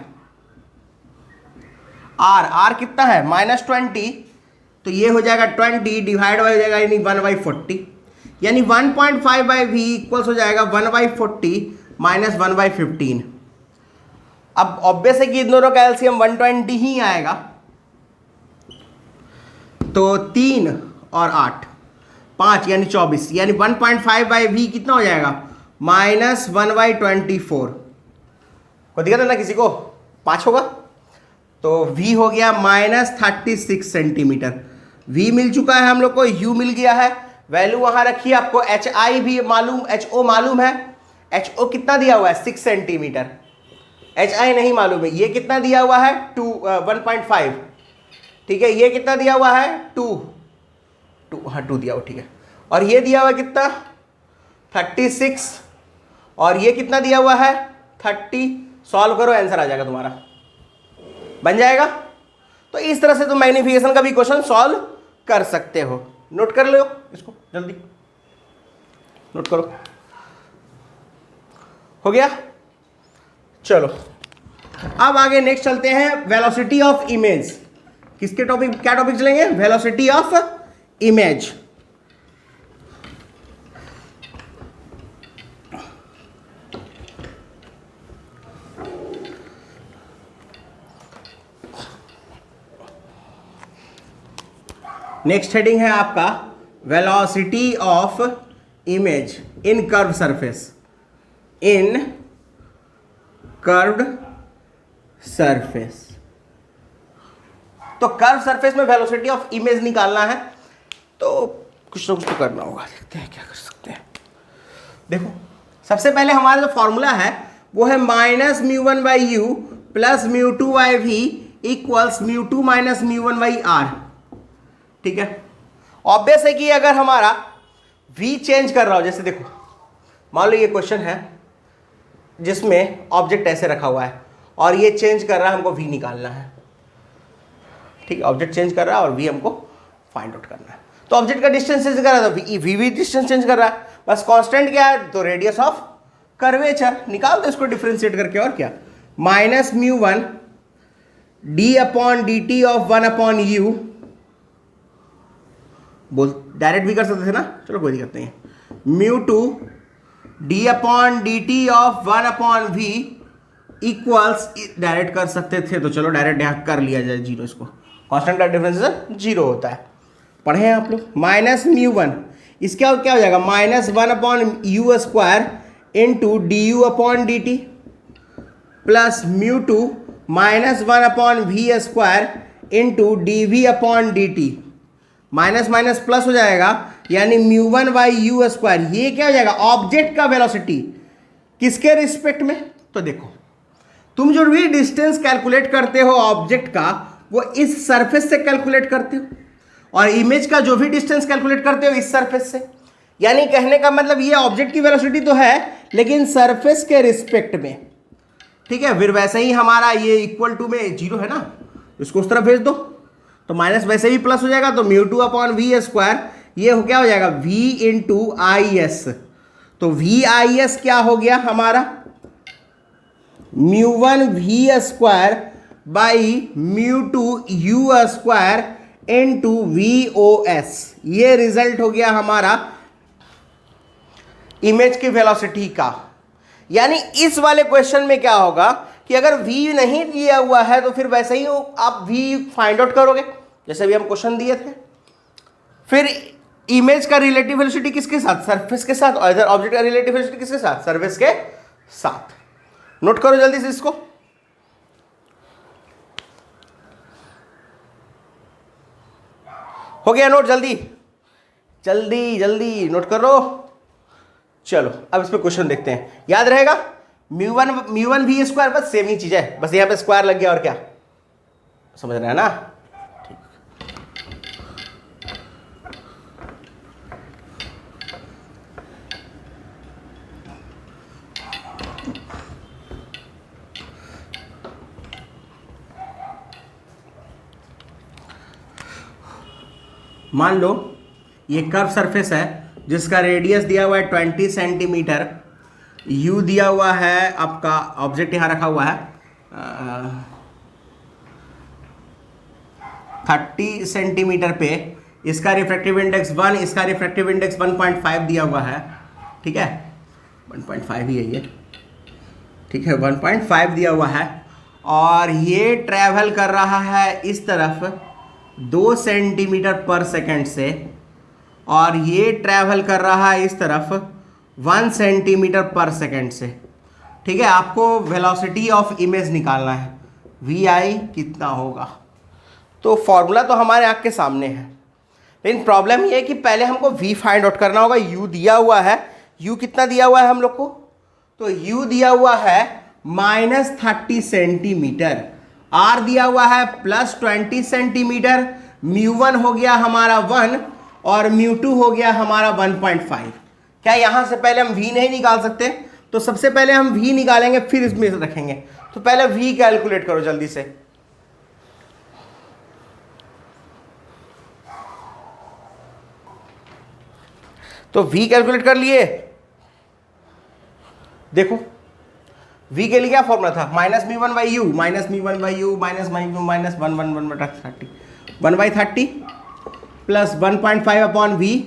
r कितना है -20, तो ये हो जाएगा 20 डिवाइड बाई हो जाएगा यानी 1/40, यानी 1.5/v इक्वल्स हो जाएगा 1/40 - 1/15। अब ऑब्वियस है कि इन दोनों का एलसीएम 120 ही आएगा, तो 3 और 8 5 यानी 24, यानी 1.5/v कितना हो जाएगा? -1/24। कोई दिक्कत है ना किसी को? 5 होगा, तो v हो गया -36 सेंटीमीटर। v मिल चुका है हम लोग को, u मिल गया है, वैल्यू वहां रखिए। आपको hi भी मालूम, ho मालूम है, ho कितना दिया हुआ है? 6 सेंटीमीटर। hi नहीं मालूम है, ये कितना दिया हुआ है? 1.5, ठीक है। ये कितना दिया हुआ है? 2 दिया हुआ, ठीक है। और ये दिया हुआ है कितना? 36, और ये कितना दिया हुआ है? 30। सॉल्व करो, आंसर आ जाएगा तुम्हारा, बन जाएगा। तो इस तरह से तुम मैग्नीफिकेशन का भी क्वेश्चन सॉल्व कर सकते हो। नोट कर लो इसको, जल्दी नोट करो। हो गया, चलो अब आगे नेक्स्ट चलते हैं, वेलोसिटी ऑफ इमेज। किसके टॉपिक, क्या टॉपिक चलेंगे? Velocity of image. Next heading है आपका velocity of image in curve surface, in curved surface. तो कर्व सरफेस में वेलोसिटी ऑफ इमेज निकालना है, तो कुछ ना कुछ तो करना होगा, देखते हैं क्या कर सकते हैं। देखो, सबसे पहले हमारा जो फॉर्मूला है वो है -μ1/u plus μ2/v equals μ2 - μ1/r, ठीक है। ऑब्वियस है कि अगर हमारा v चेंज कर रहा हो, जैसे देखो मान लो ये क्वेश्चन है जिसमें ऑब्जेक्ट ऐसे रखा हुआ है और ये चेंज कर रहा है, हमको v निकालना है, ठीक है। ऑब्जेक्ट चेंज कर रहा है और v हमको फाइंड आउट करना है। तो ऑब्जेक्ट का डिस्टेंस चेंज कर रहा है, तो v भी डिस्टेंस चेंज कर रहा है, बस कांस्टेंट क्या है? तो रेडियस ऑफ कर्वेचर। निकाल दो इसको डिफरेंशिएट करके, और क्या, -μ1 d/dt ऑफ 1/u, बोल डायरेक्ट भी कर सकते थे ना, चलो कोई दिक्कत नहीं है। μ2 d/dt of 1/v equals, direct कर सकते थे तो चलो डायरेक्ट यहाँ कर लिया जाए 0, इसको कांस्टेंट का डिफरेंस 0 होता है, पढ़े हैं आप लोग। -μ1 इसका क्या हो जाएगा? -1/u² into du/dt plus μ2 -1/v² into dv/dt, minus minus plus हो जाएगा, यानी μ1/u²। ये क्या हो जाएगा? ऑब्जेक्ट का वेलोसिटी किसके रिस्पेक्ट में? तो देखो, तुम जो भी डिस्टेंस कैलकुलेट करते हो ऑब्जेक्ट का, वो इस सरफेस से कैलकुलेट करते हो, और इमेज का जो भी डिस्टेंस कैलकुलेट करते हो इस सरफेस से। यानी कहने का मतलब ये ऑब्जेक्ट की वेलोसिटी तो है लेकिन सरफेस के रिस्पेक्ट में, ठीक है। फिर वैसे ही हमारा ये इक्वल टू में 0 है ना, इसको उस तरफ भेज दो, तो माइनस वैसे भी प्लस हो जाएगा, तो μ2/v², ये हो क्या हो जाएगा? v इंटू आई एस। तो VIS क्या हो गया हमारा? μ1v² by μ2u² into VOS। ये रिजल्ट हो गया हमारा इमेज की वेलोसिटी का। यानी इस वाले क्वेश्चन में क्या होगा कि अगर v नहीं दिया हुआ है तो फिर वैसे ही आप v फाइंड आउट करोगे, जैसे भी हम क्वेश्चन दिए थे। फिर इमेज का रिलेटिव वेलोसिटी किसके साथ? सरफेस के साथ। और इधर ऑब्जेक्ट का रिलेटिव वेलोसिटी किसके साथ? सरफेस के साथ। नोट करो जल्दी से इसको। हो गया नोट? जल्दी जल्दी जल्दी नोट करो। चलो अब इस पे क्वेश्चन देखते हैं, याद रहेगा म्यू वन वी स्क्वायर, बस सेम ही चीज है, बस यहाँ पे स्क्वायर लग गया और क्या, समझ रहे हैं ना। मान लो ये कर्व सरफेस है जिसका रेडियस दिया हुआ है 20 सेंटीमीटर, यू दिया हुआ है, आपका ऑब्जेक्ट यहाँ रखा हुआ है 30 सेंटीमीटर पे, इसका रिफ्रैक्टिव इंडेक्स 1, इसका रिफ्रैक्टिव इंडेक्स 1.5 दिया हुआ है, ठीक है 1.5 ही है ये, ठीक है 1.5 दिया हुआ है, और ये ट्रैवल कर रहा है इस तरफ 2 सेंटीमीटर पर सेकंड से, और ये ट्रैवल कर रहा है इस तरफ 1 सेंटीमीटर पर सेकंड से, ठीक है। आपको वेलोसिटी ऑफ इमेज निकालना है, वी आई कितना होगा, तो फॉर्मूला तो हमारे आँख के सामने है, लेकिन प्रॉब्लम ये है कि पहले हमको वी फाइंड आउट करना होगा। यू दिया हुआ है, यू कितना दिया हुआ है हम लोग को, तो यू दिया हुआ है -30 सेंटीमीटर, आर दिया हुआ है +20 सेंटीमीटर, म्यू1 हो गया हमारा 1 और म्यू2 हो गया हमारा 1.5। क्या यहां से पहले हम v नहीं निकाल सकते, तो सबसे पहले हम v निकालेंगे फिर इसमें रखेंगे, तो पहले v कैलकुलेट करो जल्दी से। तो v कैलकुलेट कर लिए, देखो v के लिए क्या फॉर्मूला था, -μ1/u -μ1/u -1/30 1/30 plus 1.5 upon v,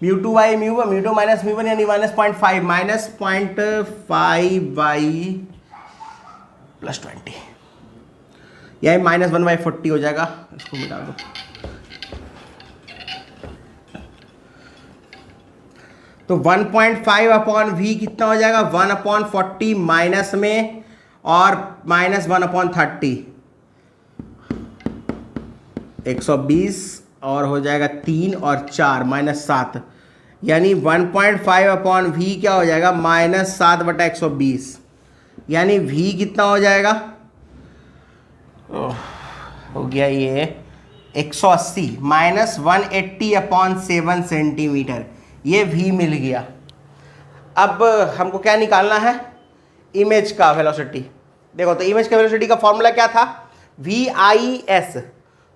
μ2/μ2 minus μ1 यानी -0.5 -0.5/+20 यानी -1/40 हो जाएगा, इसको मिटा दो। तो 1.5 अपॉन v कितना हो जाएगा, 1/40 माइनस में और -1/30 120 और हो जाएगा 3 और 4 -7, यानी 1.5 अपॉन v क्या हो जाएगा -7/120, यानी v कितना हो जाएगा, हो गया ये 180 -180 अपॉन 7 सेंटीमीटर, ये v मिल गया। अब हमको क्या निकालना है, इमेज का वेलोसिटी। देखो तो इमेज का वेलोसिटी का फॉर्मूला क्या था, वी आई एस,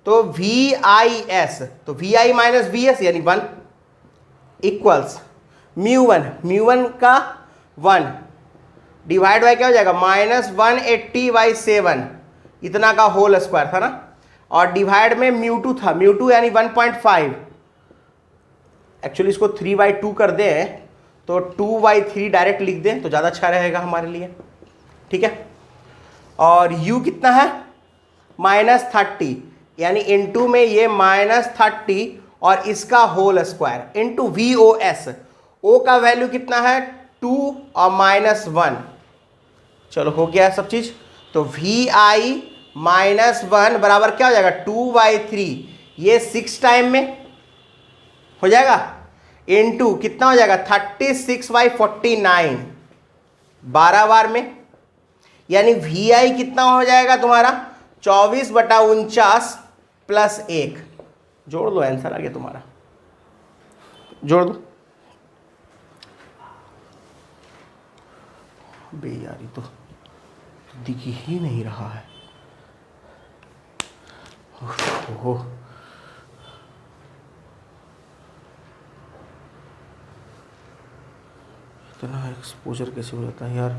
तो वी आई एस तो v i minus v s यानी 1 इक्वल्स म्यू वन का 1 डिवाइड बाय क्या हो जाएगा -180/7 इतना का होल स्क्वायर था ना, और डिवाइड में म्यू2 था, म्यू2 यानी 1.5, एक्चुअली इसको 3/2 कर दें तो 2/3 डायरेक्ट लिख दें तो ज़्यादा अच्छा रहेगा हमारे लिए, ठीक है। और u कितना है -30, यानी इनटू में ये -30 और इसका होल स्क्वायर इनटू VOS, ओ का वैल्यू कितना है 2 और -1, चलो हो गया सब चीज। तो VI -1 बराबर क्या हो जाएगा 2/3, ये 6 टाइम में हो जाएगा, इनटू कितना हो जाएगा 36/49 12 बार में, यानी VI कितना हो जाएगा तुम्हारा 24/49 प्लस 1, जोड़ दो आंसर आ गया तुम्हारा, जोड़ दो। बे यार ये तो दिख ही नहीं रहा है, ओहो इतना एक्सपोजर कैसे हो जाता है यार।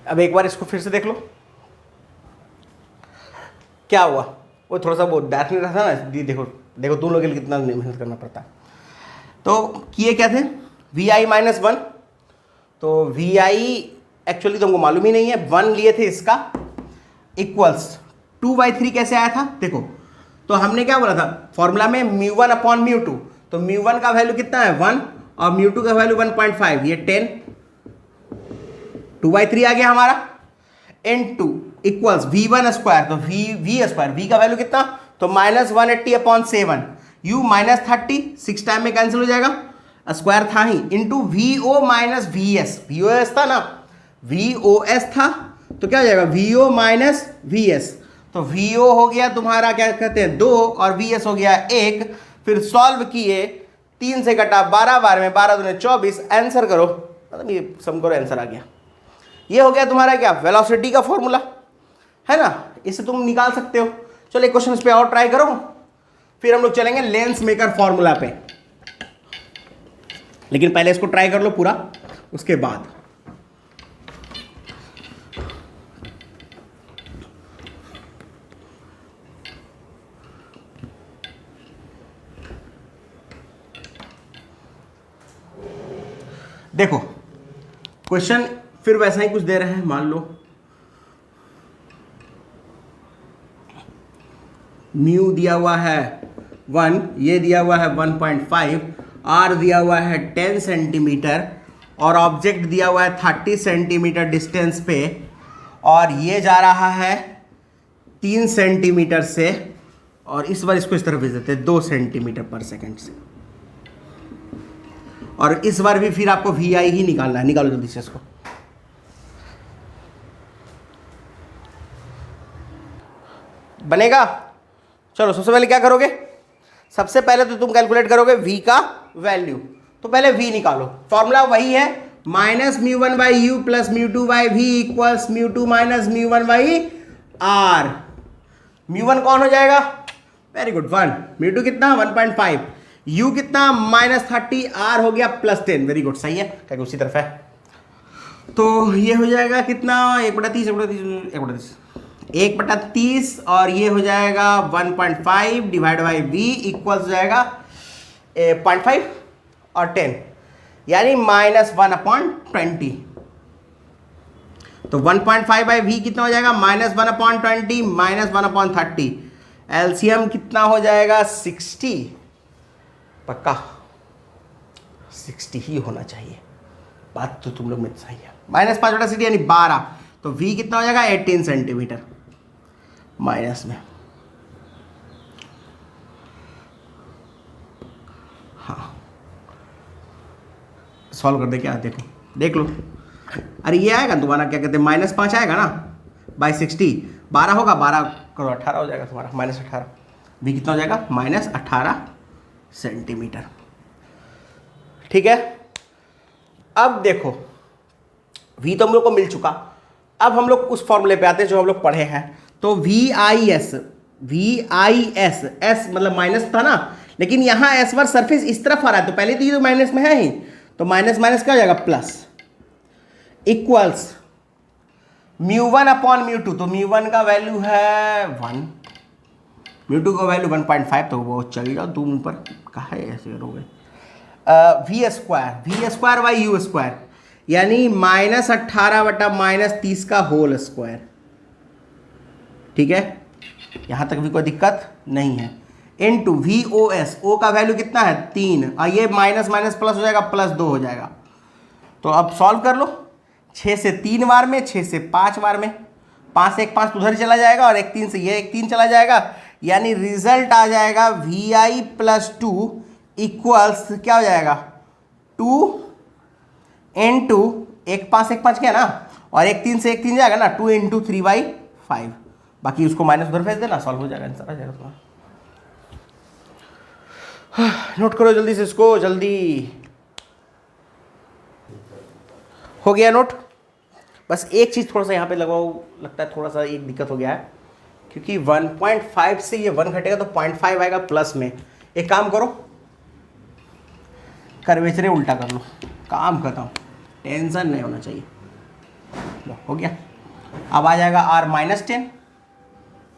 अब एक बार इसको फिर से देख लो, क्या हुआ, वो थोड़ा सा वो बैठ नहीं रहा था ना, देखो देखो तुम लोगों के लिए कितना मेहनत करना पड़ता है। तो किए क्या थे, वी आई माइनस वन, तो वी आई एक्चुअली तुमको मालूम ही नहीं है, वन लिए थे इसका, इक्वल्स 2/3 कैसे आया था देखो। तो हमने क्या बोला था फॉर्मूला में, mu one upon mu two, तो म्यू वन का वैल्यू कितना है 1 और म्यू टू का वैल्यू 1.5, ये 10, 2/3 आ गया हमारा, n two equals v one square, तो वी स्क्वायर, वी का वैल्यू कितना, तो -180 अपॉन 7, यू -30, 6 टाइम में कैंसिल हो जाएगा, स्क्वायर था ही, into v o minus v s, v o s था ना, वी ओ एस था, तो क्या हो जाएगा v o minus v s, तो वी ओ हो गया तुम्हारा क्या कहते हैं 2 और वी एस हो गया 1, फिर सॉल्व किए, 3 से कटा 12 बार में, 12 दूने 24, आंसर करो, मतलब ये सम करो, आंसर आ गया। ये हो गया तुम्हारा क्या वेलोसिटी का फॉर्मूला है ना, इसे तुम निकाल सकते हो। चलो एक क्वेश्चन इस पे और ट्राई करो, फिर हम लोग चलेंगे लेंस मेकर फॉर्मूला पे, लेकिन पहले इसको ट्राई कर लो पूरा, उसके बाद देखो क्वेश्चन फिर वैसा ही कुछ दे रहे हैं, मान लो म्यू दिया हुआ है 1, ये दिया हुआ है 1.5, आर दिया हुआ है 10 सेंटीमीटर और ऑब्जेक्ट दिया हुआ है 30 सेंटीमीटर डिस्टेंस पे, और ये जा रहा है 3 सेंटीमीटर से, और इस बार इसको इस तरफ भेज देते हैं 2 सेंटीमीटर पर सेकंड से, और इस बार भी फिर आपको वी आई ही निकालना है, निकालो जल्दी से इसको। बनेगा, चलो सबसे पहले क्या करोगे, सबसे पहले तो तुम कैलकुलेट करोगे v का वैल्यू, तो पहले v निकालो, फॉर्मूला वही है minus mu one by u plus mu two by v equals mu two minus mu one by R. Mu one कौन हो जाएगा, वेरी गुड 1, म्यू टू कितना 1.5, यू कितना -30, आर हो गया +10, वेरी गुड, सही है क्या उसी तरफ है। तो ये हो जाएगा कितना 1/30, 1/30 और ये हो जाएगा 1.5 डिवाइड बाई वी इक्वल्स हो जाएगा 0.5 और 10, यानी -1/20, तो 1.5 बाई वी कितना हो जाएगा -1/20 -1/30, एलसीएम कितना हो जाएगा 60, पक्का 60 ही होना चाहिए, बात तो तुम लोग में सही है, -5/60 यानी 12, तो v कितना हो जाएगा 18 सेंटीमीटर माइनस में, हाँ सॉल्व कर दे क्या, देखो देख लो, अरे ये आएगा तुम्हारा क्या कहते हैं -5 आएगा ना बाई 60, 12 होगा, 12 करो 18 हो जाएगा तुम्हारा -18, v कितना हो जाएगा -18 सेंटीमीटर, ठीक है। अब देखो v तो हम लोग को मिल चुका, अब हम लोग उस फॉर्मूले पे आते हैं जो हम लोग पढ़े हैं, तो वी आई एस, एस मतलब माइनस था ना, लेकिन यहाँ एस बार सरफेस इस तरफ आ रहा है, तो पहले तो ये तो माइनस में है ही, तो माइनस माइनस क्या हो जाएगा plus, equals mu one upon mu two, तो म्यू वन का वैल्यू है 1, म्यू टू का वैल्यू 1.5, तो वो चल जाओ तुम ऊपर, कहाँ है ऐसे करोगे, v square by u square, यानी -18 बटा -30 का होल स्क्वायर, ठीक है, यहां तक भी कोई दिक्कत नहीं है, इनटू वी ओ एस, ओ का वैल्यू कितना है 3, और ये माइनस माइनस प्लस हो जाएगा +2 हो जाएगा, तो अब सॉल्व कर लो, 6 से 3 बार में, 6 से 5 बार में, 5 से 1 5 उधर चला जाएगा, और 1 3 से ये 1 3 चला जाएगा, यानी रिजल्ट आ जाएगा वी आई +2 इक्वल्स क्या हो जाएगा 2 इंटू 1 5 1 5 क्या ना, और 1 3 से 1 3 जाएगा ना, 2 इंटू 3/5, बाकी उसको माइनस उधर भेज देना, सॉल्व हो जाएगा, आंसर आ जाएगा तुम्हारा। नोट करो जल्दी से इसको, जल्दी हो गया नोट। बस एक चीज़ थोड़ा सा यहाँ पे लगाओ, लगता है थोड़ा सा एक दिक्कत हो गया है, क्योंकि 1.5 से ये 1 घटेगा तो 0.5 आएगा प्लस में, एक काम करो कर्वेचर उल्टा कर लो, काम खत्म, टेंशन नहीं होना चाहिए। लो हो गया। अब आ जाएगा R -10,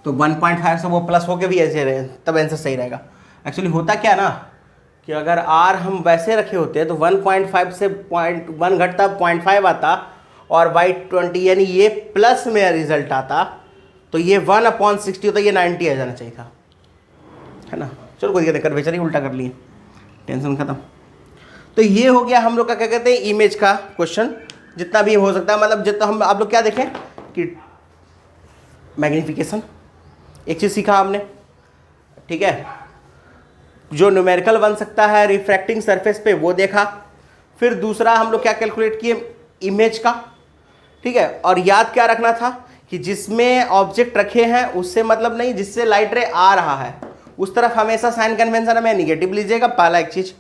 तो 1.5 से वो प्लस होके भी ऐसे रहे तब आंसर सही रहेगा। एक्चुअली होता क्या ना कि अगर R हम वैसे रखे होते तो 1.5 से 0.1 घटता 0.5 आता और y20 यानी ये प्लस में रिजल्ट आता, तो ये 1/60 होता, ये 90 आ जाना चाहिए था, है ना। चलो कोई दिक्कत नहीं, बेचारी उल्टा कर लिए, टेंशन खत्म। तो ये हो गया हम लोग का क्या कहते हैं इमेज का क्वेश्चन, जितना भी हो सकता है, मतलब जितना हम आप लोग क्या देखें कि मैग्नीफिकेशन एक चीज़ सीखा हमने, ठीक है, जो न्यूमेरिकल बन सकता है रिफ्रैक्टिंग सरफेस पे वो देखा, फिर दूसरा हम लोग क्या कैलकुलेट किए इमेज का, ठीक है। और याद क्या रखना था कि जिसमें ऑब्जेक्ट रखे हैं उससे मतलब नहीं, जिससे लाइट रे आ रहा है उस तरफ हमेशा साइन कन्वेंशन में नेगेटिव लीजिएगा, पहला एक चीज,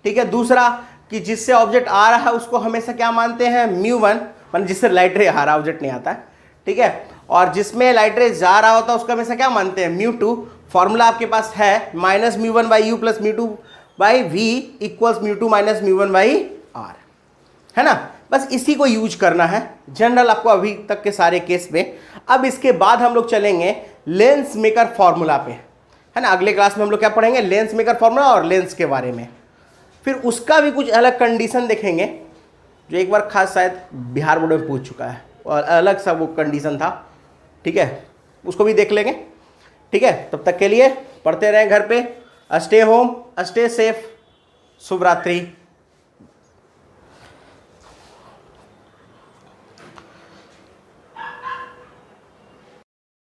ठीक है। दूसरा कि जिससे ऑब्जेक्ट आ रहा है उसको हमेशा क्या मानते हैं μ1, मतलब जिससे लाइट रे आ रहा ऑब्जेक्ट नहीं आता है, ठीक है। और जिसमें लाइट रे जा रहा होता है उसको हमेशा क्या मानते हैं μ2। फॉर्मूला आपके पास है -μ1/u + μ2/v = μ2 - μ1/r, है ना। बस इसी को यूज करना है जनरल आपको अभी तक के सारे केस में। अब इसके बाद हम लोग चलेंगे लेंस मेकर फॉर्मूला पे, है ना। अगले क्लास में हम लोग क्या पढ़ेंगे, लेंस मेकर फॉर्मूला और लेंस के बारे में। फिर उसका भी कुछ अलग कंडीशन देखेंगे जो एक बार खास शायद बिहार बोर्ड में पूछ चुका है, और अलग सा वो कंडीशन था, ठीक है, उसको भी देख लेंगे, ठीक है। तब तक के लिए पढ़ते रहें घर पे, स्टे होम, स्टे सेफ, शुभ रात्रि।